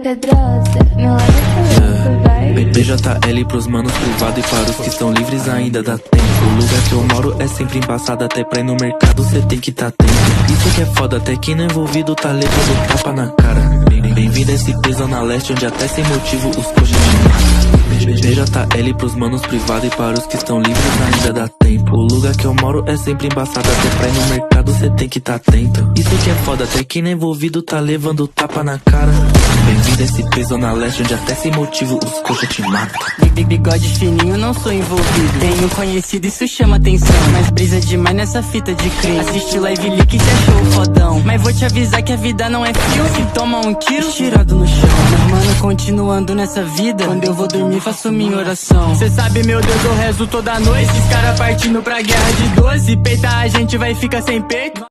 pedrosa, meu lado é vai. BJL pros manos privado e para os que estão livres ainda dá tempo. O lugar que eu moro é sempre embaçado, até pra ir no mercado cê tem que tá atento. Isso que é foda, até quem não é envolvido tá levando tapa na cara. Bem-vindo a esse peso na leste, onde até sem motivo os coxas te matam. BJL pros manos privado e para os que estão livres ainda dá tempo. O lugar que eu moro é sempre embaçado, até pra ir no mercado cê tem que tá atento. Isso que é foda, até quem não é envolvido tá levando tapa na cara. Bem-vindo a esse peso na leste, onde até sem motivo os coxas te matam. Bigode fininho, não sou envolvido. Tenho conhecido, isso chama atenção. Mas brisa demais nessa fita de crime. Assiste live leak, cê achou fodão. Mas vou te avisar que a vida não é filme. Se toma um tiro, tirado no chão. Mas mano, continuando nessa vida, quando eu vou dormir faço minha oração. Cê sabe, meu Deus, eu rezo toda noite. Esses caras partindo pra guerra de 12. Peita a gente vai ficar sem peito.